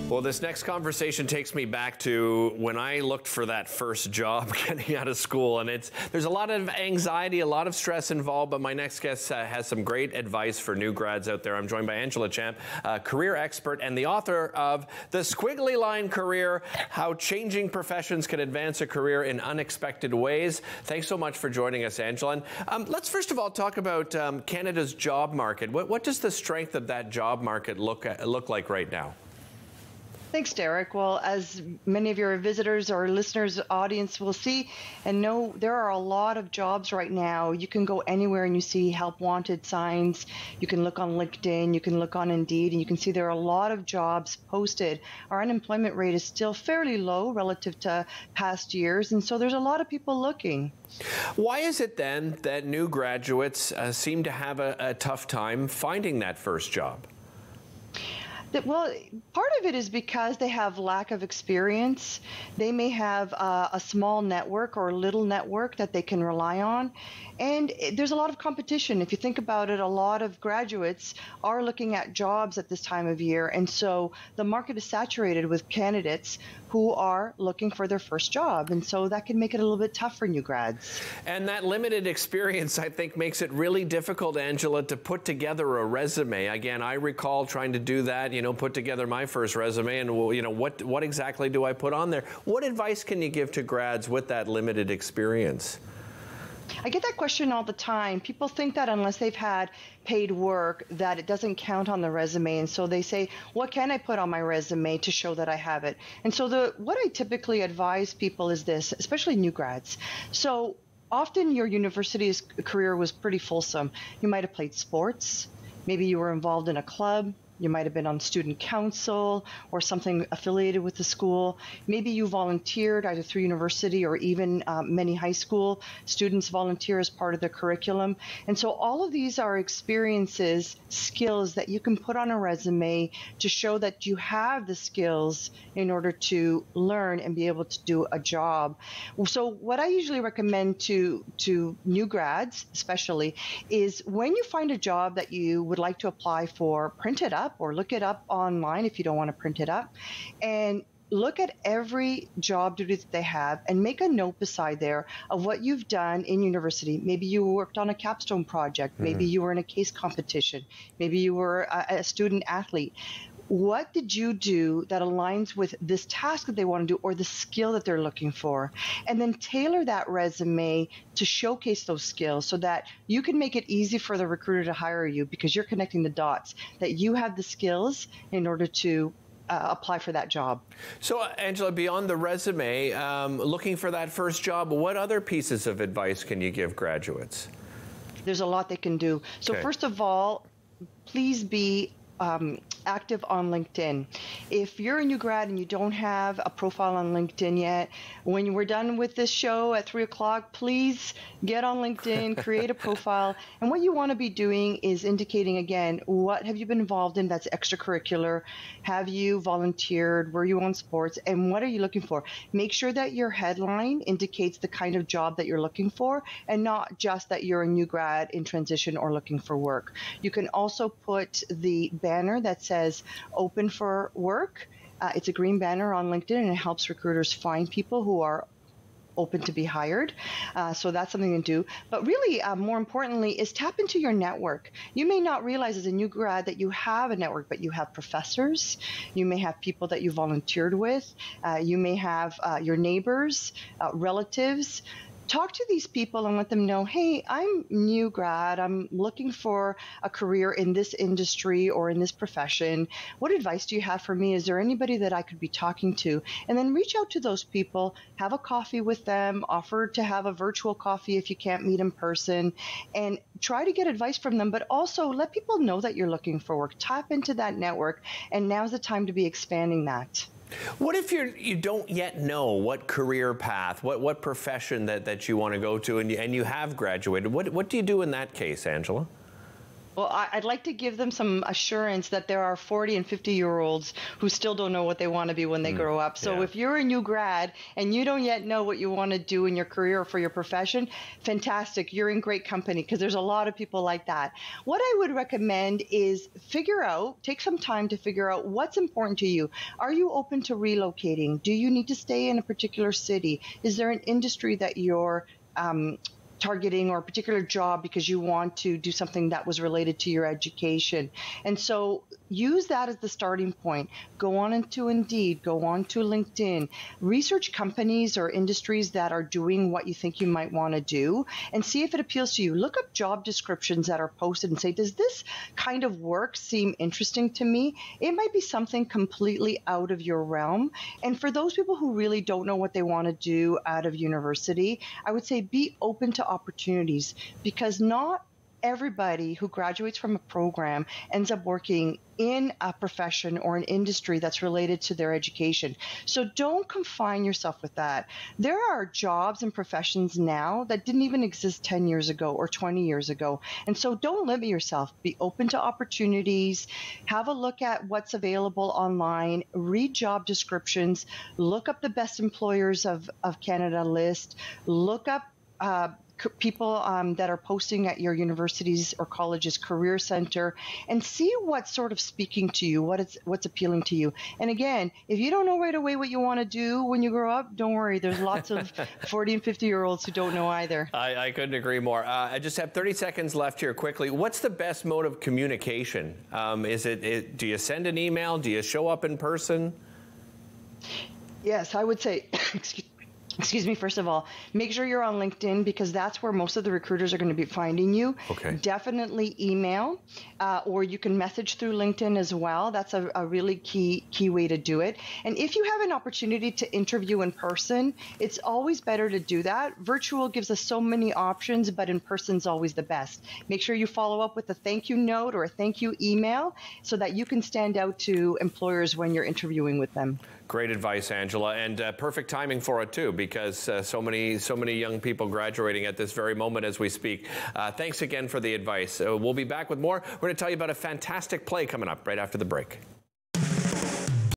Well, this next conversation takes me back to when I looked for that first job getting out of school. And there's a lot of anxiety, a lot of stress involved, but my next guest has some great advice for new grads out there. I'm joined by Angela Champ, a career expert and the author of The Squiggly Line Career, How Changing Professions Can Advance a Career in Unexpected Ways. Thanks so much for joining us, Angela. And let's first of all talk about Canada's job market. What does the strength of that job market look like right now? Thanks, Derek. Well, as many of your visitors or listeners, audience will see and know, there are a lot of jobs right now. You can go anywhere and you see help wanted signs. You can look on LinkedIn, you can look on Indeed, and you can see there are a lot of jobs posted. Our unemployment rate is still fairly low relative to past years, and so there's a lot of people looking. Why is it then that new graduates seem to have a tough time finding that first job? Well, part of it is because they have lack of experience. They may have a small network or a little network that they can rely on. And there's a lot of competition. If you think about it, a lot of graduates are looking at jobs at this time of year. And so the market is saturated with candidates who are looking for their first job. And so that can make it a little bit tough for new grads. And that limited experience, I think, makes it really difficult, Angela, to put together a resume. Again, I recall trying to do that, put together my first resume and, what exactly do I put on there? What advice can you give to grads with that limited experience? I get that question all the time. People think that unless they've had paid work, that it doesn't count on the resume. And so they say, what can I put on my resume to show that I have it? And so what I typically advise people is this, especially new grads. So often your university's career was pretty fulsome. You might have played sports. Maybe you were involved in a club. You might have been on student council or something affiliated with the school. Maybe you volunteered either through university or even many high school students volunteer as part of the curriculum. And so all of these are experiences, skills that you can put on a resume to show that you have the skills in order to learn and be able to do a job. So what I usually recommend to new grads especially is when you find a job that you would like to apply for, print it up or look it up online if you don't want to print it up, and look at every job duty that they have and make a note beside there of what you've done in university. Maybe you worked on a capstone project. Maybe you were in a case competition. Maybe you were a student athlete. What did you do that aligns with this task that they want to do or the skill that they're looking for? And then tailor that resume to showcase those skills so that you can make it easy for the recruiter to hire you because you're connecting the dots, that you have the skills in order to apply for that job. So, Angela, beyond the resume, looking for that first job, what other pieces of advice can you give graduates? There's a lot they can do. So first of all, please be active on LinkedIn. If you're a new grad and you don't have a profile on LinkedIn yet, when we're done with this show at 3 o'clock, please get on LinkedIn, create a profile. And what you want to be doing is indicating, again, what have you been involved in that's extracurricular? Have you volunteered? Were you on sports? And what are you looking for? Make sure that your headline indicates the kind of job that you're looking for and not just that you're a new grad in transition or looking for work. You can also put the banner that says open for work. It's a green banner on LinkedIn and it helps recruiters find people who are open to be hired. So that's something to do. But really, more importantly, is tap into your network. You may not realize as a new grad that you have a network, but you have professors. You may have people that you volunteered with. You may have your neighbors, relatives. Talk to these people and let them know, hey, I'm new grad. I'm looking for a career in this industry or in this profession. What advice do you have for me? Is there anybody that I could be talking to? And then reach out to those people, have a coffee with them, offer to have a virtual coffee if you can't meet in person, and try to get advice from them, but also let people know that you're looking for work. Tap into that network, and now's the time to be expanding that. What if you don't yet know what career path, what profession that you want to go to, and you have graduated? What do you do in that case, Angela? Well, I'd like to give them some assurance that there are 40 and 50-year-olds who still don't know what they want to be when they grow up. So if you're a new grad and you don't yet know what you want to do in your career or for your profession, fantastic. You're in great company because there's a lot of people like that. What I would recommend is take some time to figure out what's important to you. Are you open to relocating? Do you need to stay in a particular city? Is there an industry that you're targeting or a particular job because you want to do something that was related to your education? And so use that as the starting point. Go on into Indeed, go on to LinkedIn, research companies or industries that are doing what you think you might want to do and see if it appeals to you. Look up job descriptions that are posted and say, does this kind of work seem interesting to me? It might be something completely out of your realm. And for those people who really don't know what they want to do out of university, I would say be open to opportunities, because not everybody who graduates from a program ends up working in a profession or an industry that's related to their education. So don't confine yourself with that. There are jobs and professions now that didn't even exist 10 years ago or 20 years ago. And so don't limit yourself. Be open to opportunities. Have a look at what's available online. Read job descriptions. Look up the best employers of Canada list. Look up people that are posting at your university's or college's career center, and see what's sort of speaking to you, what's appealing to you. And again, if you don't know right away what you want to do when you grow up, don't worry. There's lots of 40 and 50-year-olds who don't know either. I couldn't agree more. I just have 30 seconds left here quickly. What's the best mode of communication? Do you send an email? Do you show up in person? Yes, I would say, excuse me, first of all, make sure you're on LinkedIn, because that's where most of the recruiters are going to be finding you. Okay. Definitely email, or you can message through LinkedIn as well. That's a really key way to do it. And if you have an opportunity to interview in person, it's always better to do that. Virtual gives us so many options, but in person's always the best. Make sure you follow up with a thank you note or a thank you email so that you can stand out to employers when you're interviewing with them. Great advice, Angela, and perfect timing for it too, because so many young people graduating at this very moment as we speak. Thanks again for the advice. We'll be back with more. We're going to tell you about a fantastic play coming up right after the break.